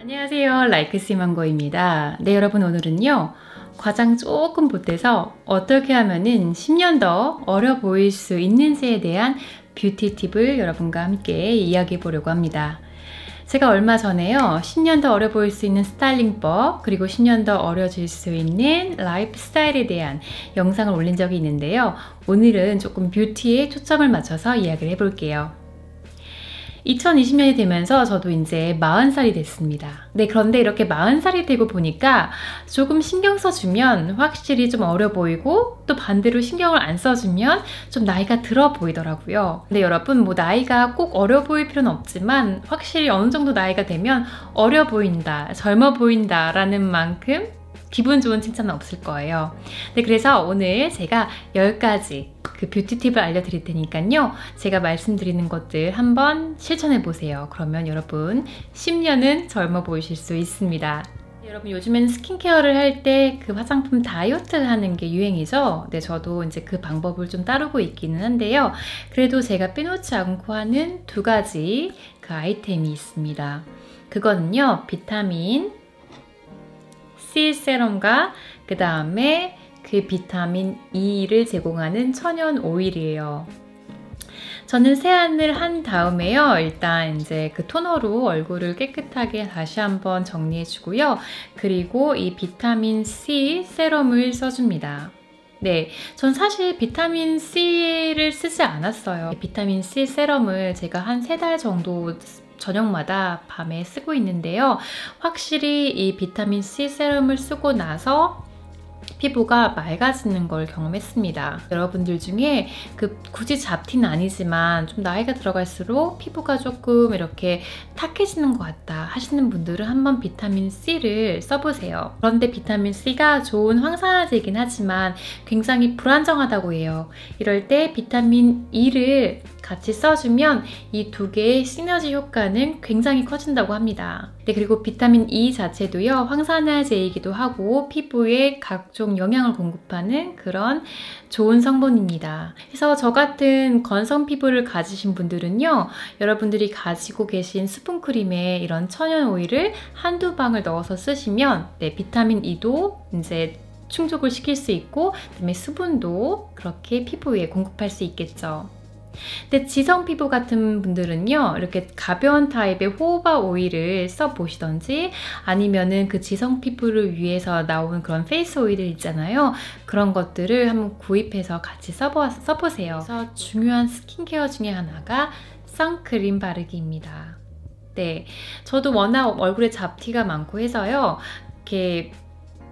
안녕하세요, 라이크스만고입니다. 네, 여러분, 오늘은요 과장 조금 보태서 어떻게 하면은 10년 더 어려 보일 수 있는지에 대한 뷰티 팁을 여러분과 함께 이야기해 보려고 합니다. 제가 얼마 전에요 10년 더 어려 보일 수 있는 스타일링법, 그리고 10년 더 어려질 수 있는 라이프 스타일에 대한 영상을 올린 적이 있는데요, 오늘은 조금 뷰티에 초점을 맞춰서 이야기를 해볼게요. 2020년이 되면서 저도 이제 40살이 됐습니다. 네, 그런데 이렇게 40살이 되고 보니까 조금 신경 써주면 확실히 좀 어려 보이고, 또 반대로 신경을 안 써주면 좀 나이가 들어 보이더라고요. 근데 여러분, 뭐 나이가 꼭 어려 보일 필요는 없지만 확실히 어느 정도 나이가 되면 어려 보인다, 젊어 보인다 라는 만큼 기분 좋은 칭찬은 없을 거예요. 네, 그래서 오늘 제가 10가지 그 뷰티 팁을 알려드릴 테니까요, 제가 말씀드리는 것들 한번 실천해 보세요. 그러면 여러분 10년은 젊어 보이실 수 있습니다. 네, 여러분, 요즘에는 스킨케어를 할 때 그 화장품 다이어트 하는 게 유행이죠. 네, 저도 이제 그 방법을 좀 따르고 있기는 한데요, 그래도 제가 빼놓지 않고 하는 2가지 그 아이템이 있습니다. 그거는요, 비타민 C 세럼과 그 다음에 그 비타민 E를 제공하는 천연 오일이에요. 저는 세안을 한 다음에요, 일단 이제 그 토너로 얼굴을 깨끗하게 다시 한번 정리해 주고요, 그리고 이 비타민 C 세럼을 써줍니다. 네, 전 사실 비타민 C를 쓰지 않았어요. 비타민 C 세럼을 제가 한 3달 정도 저녁마다 밤에 쓰고 있는데요, 확실히 이 비타민 C 세럼을 쓰고 나서 피부가 맑아지는 걸 경험했습니다. 여러분들 중에 굳이 잡티는 아니지만 좀 나이가 들어갈수록 피부가 조금 이렇게 탁해지는 것 같다 하시는 분들은 한번 비타민 C를 써보세요. 그런데 비타민 C가 좋은 황산화제이긴 하지만 굉장히 불안정하다고 해요. 이럴 때 비타민 E를 같이 써주면 이 2개의 시너지 효과는 굉장히 커진다고 합니다. 네, 그리고 비타민 E 자체도요, 황산화제이기도 하고 피부에 각종 영양을 공급하는 그런 좋은 성분입니다. 그래서 저 같은 건성 피부를 가지신 분들은요, 여러분들이 가지고 계신 수분크림에 이런 천연 오일을 한두 방울 넣어서 쓰시면 네, 비타민 E도 이제 충족을 시킬 수 있고, 그다음에 수분도 그렇게 피부에 공급할 수 있겠죠. 근데 지성 피부 같은 분들은요, 이렇게 가벼운 타입의 호호바 오일을 써보시던지, 아니면은 그 지성 피부를 위해서 나오는 그런 페이스 오일들 있잖아요, 그런 것들을 한번 구입해서 같이 써보세요. 그래서 중요한 스킨케어 중에 하나가 선크림 바르기입니다. 네, 저도 워낙 얼굴에 잡티가 많고 해서요, 이렇게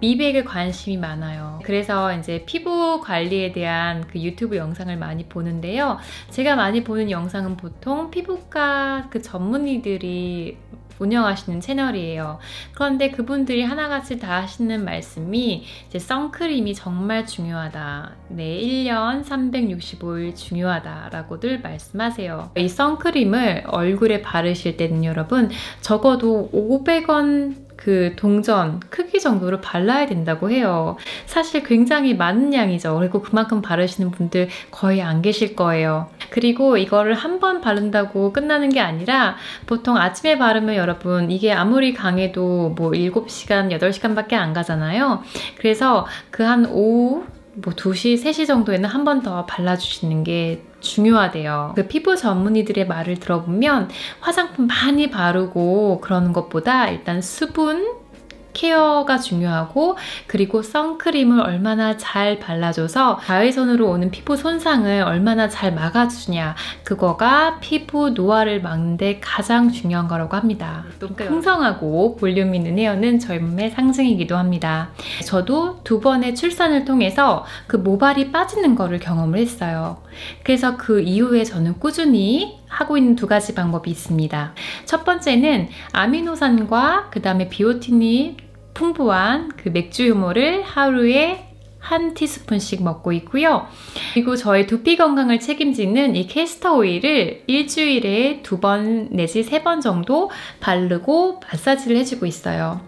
미백에 관심이 많아요. 그래서 이제 피부 관리에 대한 그 유튜브 영상을 많이 보는데요, 제가 많이 보는 영상은 보통 피부과 그 전문의들이 운영하시는 채널이에요. 그런데 그분들이 하나같이 다 하시는 말씀이 이제 선크림이 정말 중요하다. 네, 1년 365일 중요하다라고들 말씀하세요. 이 선크림을 얼굴에 바르실 때는 여러분 적어도 500원 그 동전 크기 정도로 발라야 된다고 해요. 사실 굉장히 많은 양이죠. 그리고 그만큼 바르시는 분들 거의 안 계실 거예요. 그리고 이거를 한 번 바른다고 끝나는 게 아니라 보통 아침에 바르면 여러분 이게 아무리 강해도 뭐 7시간, 8시간밖에 안 가잖아요. 그래서 그 한 오후 뭐 2시, 3시 정도에는 한 번 더 발라주시는 게 중요하대요. 그 피부 전문의들의 말을 들어보면 화장품 많이 바르고 그러는 것보다 일단 수분 케어가 중요하고, 그리고 선크림을 얼마나 잘 발라줘서 자외선으로 오는 피부 손상을 얼마나 잘 막아주냐, 그거가 피부 노화를 막는 데 가장 중요한 거라고 합니다. 또 풍성하고 볼륨 있는 헤어는 젊음의 상징이기도 합니다. 저도 2번의 출산을 통해서 그 모발이 빠지는 거를 경험을 했어요. 그래서 그 이후에 저는 꾸준히 하고 있는 2가지 방법이 있습니다. 첫 번째는 아미노산과 그 다음에 비오틴이 풍부한 그 맥주 효모를 하루에 1티스푼씩 먹고 있고요. 그리고 저의 두피 건강을 책임지는 이 캐스터 오일을 일주일에 2번 내지 3번 정도 바르고 마사지를 해주고 있어요.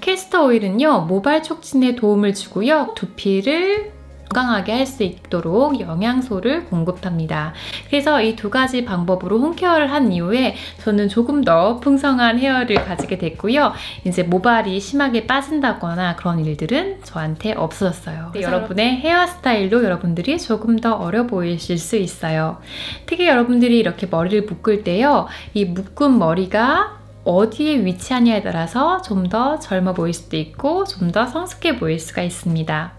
캐스터 오일은요, 모발 촉진에 도움을 주고요, 두피를 건강하게 할 수 있도록 영양소를 공급합니다. 그래서 이 두 가지 방법으로 홈케어를 한 이후에 저는 조금 더 풍성한 헤어를 가지게 됐고요. 이제 모발이 심하게 빠진다거나 그런 일들은 저한테 없어졌어요. 여러분의 헤어스타일로 여러분들이 조금 더 어려 보이실 수 있어요. 특히 여러분들이 이렇게 머리를 묶을 때요. 이 묶은 머리가 어디에 위치하냐에 따라서 좀 더 젊어 보일 수도 있고 좀 더 성숙해 보일 수가 있습니다.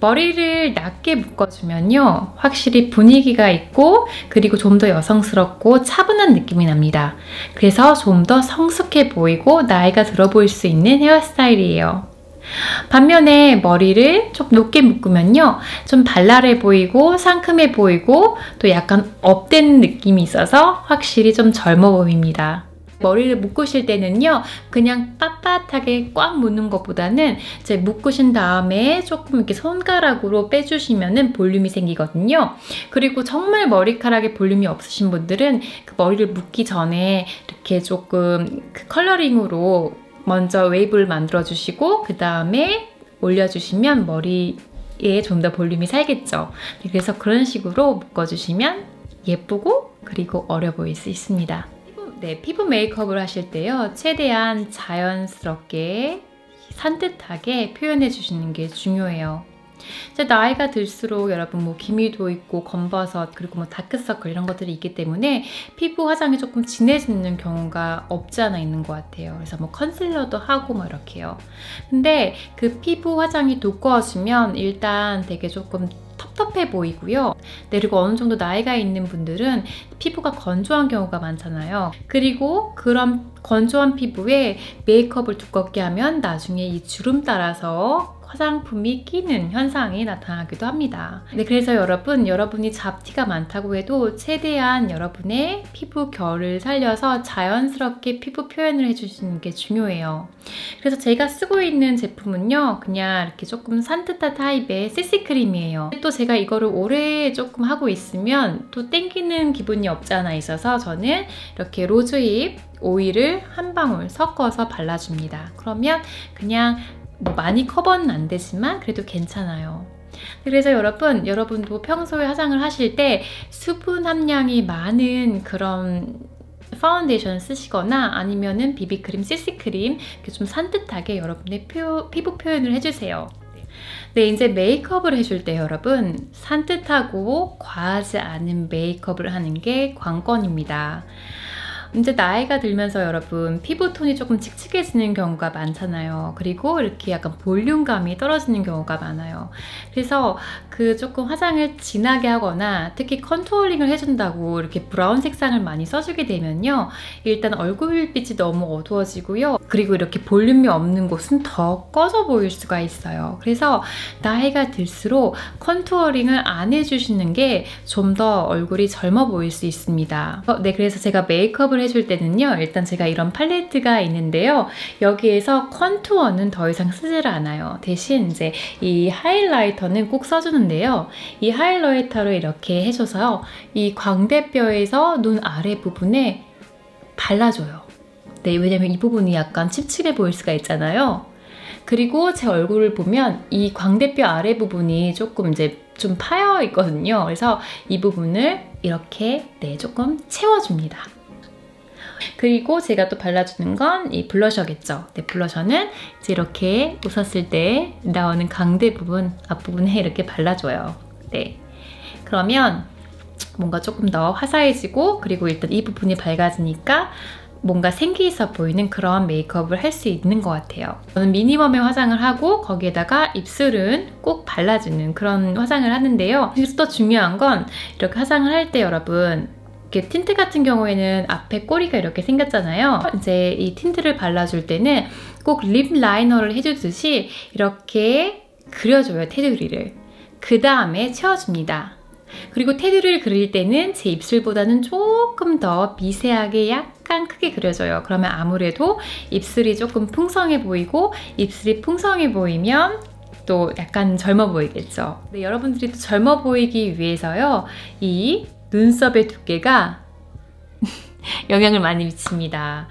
머리를 낮게 묶어주면요. 확실히 분위기가 있고 그리고 좀 더 여성스럽고 차분한 느낌이 납니다. 그래서 좀 더 성숙해 보이고 나이가 들어 보일 수 있는 헤어스타일이에요. 반면에 머리를 좀 높게 묶으면요. 좀 발랄해 보이고 상큼해 보이고 또 약간 업된 느낌이 있어서 확실히 좀 젊어 보입니다. 머리를 묶으실 때는요. 그냥 빳빳하게 꽉 묶는 것보다는 이제 묶으신 다음에 조금 이렇게 손가락으로 빼주시면은 볼륨이 생기거든요. 그리고 정말 머리카락에 볼륨이 없으신 분들은 그 머리를 묶기 전에 이렇게 조금 그 컬러링으로 먼저 웨이브를 만들어주시고 그 다음에 올려주시면 머리에 좀 더 볼륨이 살겠죠. 그래서 그런 식으로 묶어주시면 예쁘고 그리고 어려 보일 수 있습니다. 네, 피부 메이크업을 하실 때요. 최대한 자연스럽게 산뜻하게 표현해 주시는 게 중요해요. 이제 나이가 들수록 여러분 뭐 기미도 있고 검버섯 그리고 뭐 다크서클 이런 것들이 있기 때문에 피부 화장이 조금 진해지는 경우가 없지 않아 있는 것 같아요. 그래서 뭐 컨실러도 하고 뭐 이렇게요. 근데 그 피부 화장이 두꺼워지면 일단 되게 조금 텁텁해 보이고요. 그리고 어느 정도 나이가 있는 분들은 피부가 건조한 경우가 많잖아요. 그리고 그런 건조한 피부에 메이크업을 두껍게 하면 나중에 이 주름 따라서 화장품이 끼는 현상이 나타나기도 합니다. 네, 그래서 여러분이 잡티가 많다고 해도 최대한 여러분의 피부 결을 살려서 자연스럽게 피부 표현을 해주시는 게 중요해요. 그래서 제가 쓰고 있는 제품은요. 그냥 이렇게 조금 산뜻한 타입의 CC크림이에요. 또 제가 이거를 오래 조금 하고 있으면 또 땡기는 기분이 없지 않아 있어서 저는 이렇게 로즈힙 오일을 한 방울 섞어서 발라줍니다. 그러면 그냥 뭐 많이 커버는 안 되지만 그래도 괜찮아요. 그래서 여러분도 평소에 화장을 하실 때 수분 함량이 많은 그런 파운데이션 쓰시거나 아니면은 비비크림, CC크림 이렇게 좀 산뜻하게 여러분의 피부 표현을 해주세요. 네, 이제 메이크업을 해줄 때 여러분 산뜻하고 과하지 않은 메이크업을 하는 게 관건입니다. 이제 나이가 들면서 여러분 피부톤이 조금 칙칙해지는 경우가 많잖아요. 그리고 이렇게 약간 볼륨감이 떨어지는 경우가 많아요. 그래서 그 조금 화장을 진하게 하거나 특히 컨투어링을 해준다고 이렇게 브라운 색상을 많이 써주게 되면요. 일단 얼굴빛이 너무 어두워지고요. 그리고 이렇게 볼륨이 없는 곳은 더 꺼져 보일 수가 있어요. 그래서 나이가 들수록 컨투어링을 안 해주시는 게 좀 더 얼굴이 젊어 보일 수 있습니다. 네, 그래서 제가 메이크업을 해줄 때는요. 일단 제가 이런 팔레트가 있는데요. 여기에서 컨투어는 더 이상 쓰질 않아요. 대신 이제 이 하이라이터는 꼭 써주는데요. 이 하이라이터를 이렇게 해줘서요. 이 광대뼈에서 눈 아래 부분에 발라줘요. 네, 왜냐면 이 부분이 약간 칙칙해 보일 수가 있잖아요. 그리고 제 얼굴을 보면 이 광대뼈 아래 부분이 조금 이제 좀 파여 있거든요. 그래서 이 부분을 이렇게 조금 채워줍니다. 그리고 제가 또 발라주는 건 이 블러셔겠죠. 네, 블러셔는 이제 이렇게 웃었을 때 나오는 광대 부분, 앞부분에 이렇게 발라줘요. 네, 그러면 뭔가 조금 더 화사해지고 그리고 일단 이 부분이 밝아지니까 뭔가 생기 있어 보이는 그런 메이크업을 할 수 있는 것 같아요. 저는 미니멈의 화장을 하고 거기에다가 입술은 꼭 발라주는 그런 화장을 하는데요. 그래서 또 중요한 건 이렇게 화장을 할 때 여러분 이렇게 틴트 같은 경우에는 앞에 꼬리가 이렇게 생겼잖아요. 이제 이 틴트를 발라줄 때는 꼭 립 라이너를 해주듯이 이렇게 그려줘요, 테두리를. 그 다음에 채워줍니다. 그리고 테두리를 그릴 때는 제 입술보다는 조금 더 미세하게 약간 크게 그려줘요. 그러면 아무래도 입술이 조금 풍성해 보이고 입술이 풍성해 보이면 또 약간 젊어 보이겠죠. 네, 여러분들이 또 젊어 보이기 위해서요. 이 눈썹의 두께가 영향을 많이 미칩니다.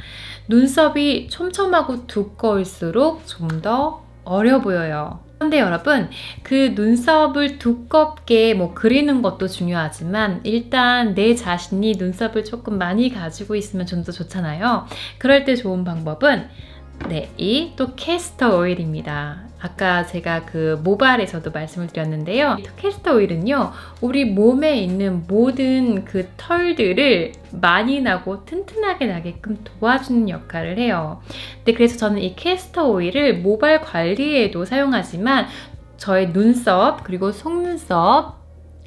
눈썹이 촘촘하고 두꺼울수록 좀 더 어려 보여요. 근데 여러분, 그 눈썹을 두껍게 뭐 그리는 것도 중요하지만 일단 내 자신이 눈썹을 조금 많이 가지고 있으면 좀 더 좋잖아요. 그럴 때 좋은 방법은 이 또 캐스터 오일입니다. 아까 제가 그 모발에서도 말씀을 드렸는데요. 캐스터 오일은요, 우리 몸에 있는 모든 그 털들을 많이 나고 튼튼하게 나게끔 도와주는 역할을 해요. 근데 그래서 저는 이 캐스터 오일을 모발 관리에도 사용하지만 저의 눈썹 그리고 속눈썹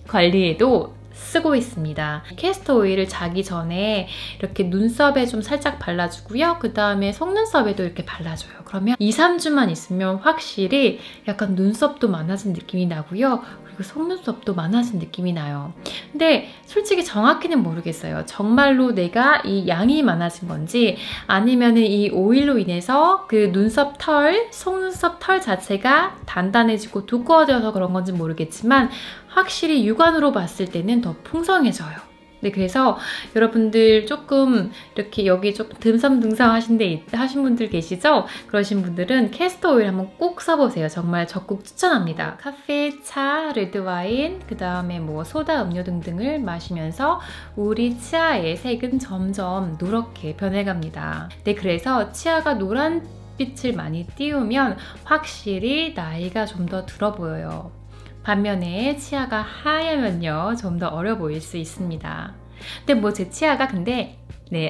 관리에도 쓰고 있습니다. 캐스터 오일을 자기 전에 이렇게 눈썹에 좀 살짝 발라주고요. 그 다음에 속눈썹에도 이렇게 발라줘요. 그러면 2, 3주만 있으면 확실히 약간 눈썹도 많아진 느낌이 나고요. 그리고 속눈썹도 많아진 느낌이 나요. 근데 솔직히 정확히는 모르겠어요. 정말로 내가 이 양이 많아진 건지 아니면 이 오일로 인해서 그 눈썹 털, 속눈썹 털 자체가 단단해지고 두꺼워져서 그런 건지 모르겠지만 확실히 육안으로 봤을 때는 더 풍성해져요. 네, 그래서 여러분들 조금 이렇게 여기 조금 듬성듬성 하신 분들 계시죠? 그러신 분들은 캐스터 오일 한번 꼭 써보세요. 정말 적극 추천합니다. 카페, 차, 레드와인, 그 다음에 뭐 소다 음료 등등을 마시면서 우리 치아의 색은 점점 노랗게 변해갑니다. 네, 그래서 치아가 노란 빛을 많이 띄우면 확실히 나이가 좀 더 들어 보여요. 반면에 치아가 하얗면요, 좀 더 어려 보일 수 있습니다. 근데 뭐 제 치아가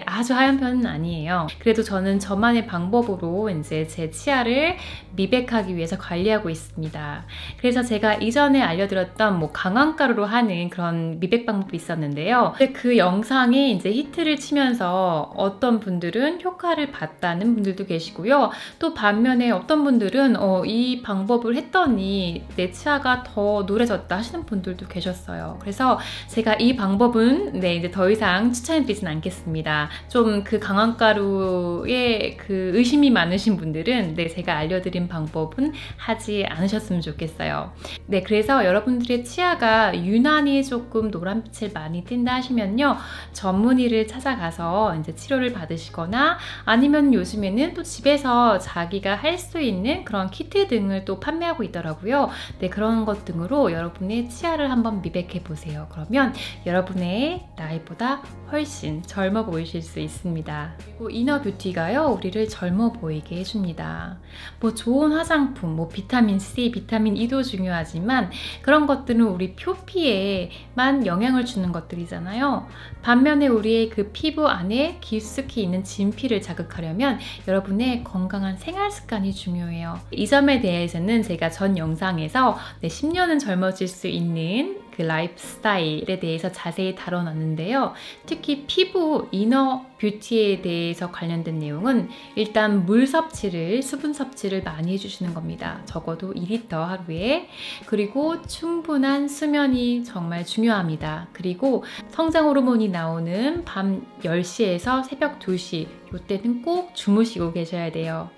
아주 하얀 편은 아니에요. 그래도 저는 저만의 방법으로 이제 제 치아를 미백하기 위해서 관리하고 있습니다. 그래서 제가 이전에 알려드렸던 뭐 강황가루로 하는 그런 미백 방법이 있었는데요. 그 영상에 이제 히트를 치면서 어떤 분들은 효과를 봤다는 분들도 계시고요. 또 반면에 어떤 분들은 이 방법을 했더니 내 치아가 더 노래졌다 하시는 분들도 계셨어요. 그래서 제가 이 방법은 이제 더 이상 추천해드리진 않겠습니다. 좀 그 강황가루에 그 의심이 많으신 분들은 제가 알려드린 방법은 하지 않으셨으면 좋겠어요. 네, 그래서 여러분들의 치아가 유난히 조금 노란빛을 많이 띈다 하시면요, 전문의를 찾아가서 이제 치료를 받으시거나 아니면 요즘에는 또 집에서 자기가 할 수 있는 그런 키트 등을 또 판매하고 있더라고요. 네, 그런 것 등으로 여러분의 치아를 한번 미백해 보세요. 그러면 여러분의 나이보다 훨씬 젊어 보이실 수 있습니다. 그리고 이너 뷰티가요, 우리를 젊어 보이게 해줍니다. 뭐 좋은 화장품, 뭐 비타민 C, 비타민 E도 중요하지만 그런 것들은 우리 표피에만 영향을 주는 것들이잖아요. 반면에 우리의 그 피부 안에 깊숙이 있는 진피를 자극하려면 여러분의 건강한 생활 습관이 중요해요. 이 점에 대해서는 제가 전 영상에서 10년은 젊어질 수 있는 그 라이프 스타일에 대해서 자세히 다뤄놨는데요. 특히 피부 이너 뷰티에 대해서 관련된 내용은 일단 물 섭취를, 수분 섭취를 많이 해주시는 겁니다. 적어도 2리터 하루에. 그리고 충분한 수면이 정말 중요합니다. 그리고 성장 호르몬이 나오는 밤 10시에서 새벽 2시, 이때는 꼭 주무시고 계셔야 돼요.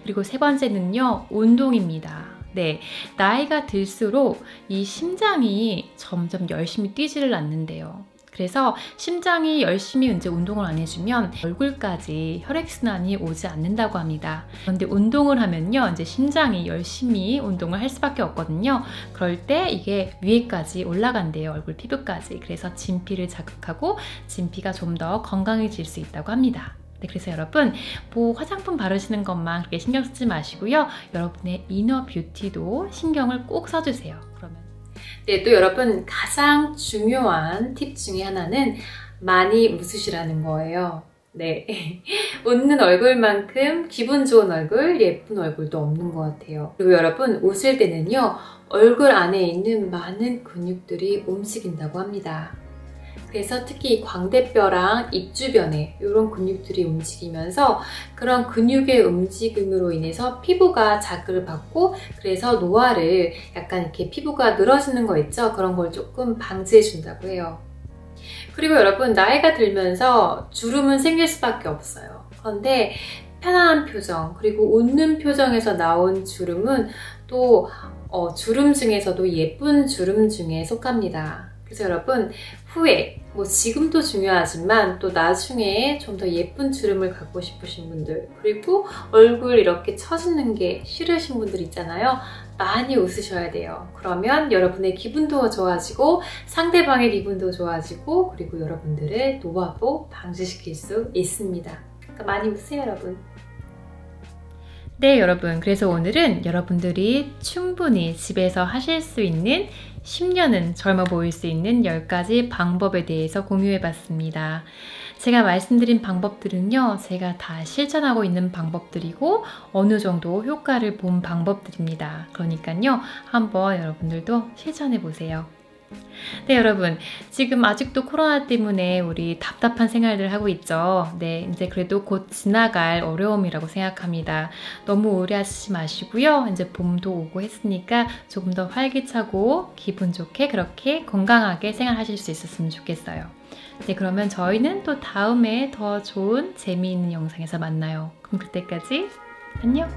그리고 세 번째는요, 운동입니다. 네, 나이가 들수록 이 심장이 점점 열심히 뛰지를 않는데요. 그래서 심장이 열심히 이제 운동을 안 해주면 얼굴까지 혈액순환이 오지 않는다고 합니다. 그런데 운동을 하면요, 이제 심장이 열심히 운동을 할 수밖에 없거든요. 그럴 때 이게 위에까지 올라간대요, 얼굴 피부까지. 그래서 진피를 자극하고 진피가 좀 더 건강해질 수 있다고 합니다. 네, 그래서 여러분, 뭐 화장품 바르시는 것만 그렇게 신경 쓰지 마시고요. 여러분의 이너 뷰티도 신경을 꼭 써주세요. 그러면. 네, 또 여러분, 가장 중요한 팁 중에 하나는 많이 웃으시라는 거예요. 네, 웃는 얼굴만큼 기분 좋은 얼굴, 예쁜 얼굴도 없는 것 같아요. 그리고 여러분, 웃을 때는요, 얼굴 안에 있는 많은 근육들이 움직인다고 합니다. 그래서 특히 광대뼈랑 입 주변에 이런 근육들이 움직이면서 그런 근육의 움직임으로 인해서 피부가 자극을 받고, 그래서 노화를 약간 이렇게 피부가 늘어지는 거 있죠? 그런 걸 조금 방지해 준다고 해요. 그리고 여러분, 나이가 들면서 주름은 생길 수밖에 없어요. 그런데 편안한 표정, 그리고 웃는 표정에서 나온 주름은 또 주름 중에서도 예쁜 주름 중에 속합니다. 그래서 여러분, 후에, 뭐 지금도 중요하지만 또 나중에 좀 더 예쁜 주름을 갖고 싶으신 분들, 그리고 얼굴 이렇게 처지는 게 싫으신 분들 있잖아요. 많이 웃으셔야 돼요. 그러면 여러분의 기분도 좋아지고 상대방의 기분도 좋아지고 그리고 여러분들의 노화도 방지시킬 수 있습니다. 그러니까 많이 웃으세요, 여러분. 네, 여러분. 그래서 오늘은 여러분들이 충분히 집에서 하실 수 있는 10년은 젊어 보일 수 있는 10가지 방법에 대해서 공유해봤습니다. 제가 말씀드린 방법들은요, 제가 다 실천하고 있는 방법들이고 어느 정도 효과를 본 방법들입니다. 그러니까요, 한번 여러분들도 실천해보세요. 네, 여러분. 지금 아직도 코로나 때문에 우리 답답한 생활들 하고 있죠. 네, 이제 그래도 곧 지나갈 어려움이라고 생각합니다. 너무 우려하시지 마시고요. 이제 봄도 오고 했으니까 조금 더 활기차고 기분 좋게 그렇게 건강하게 생활하실 수 있었으면 좋겠어요. 네, 그러면 저희는 또 다음에 더 좋은 재미있는 영상에서 만나요. 그럼 그때까지 안녕!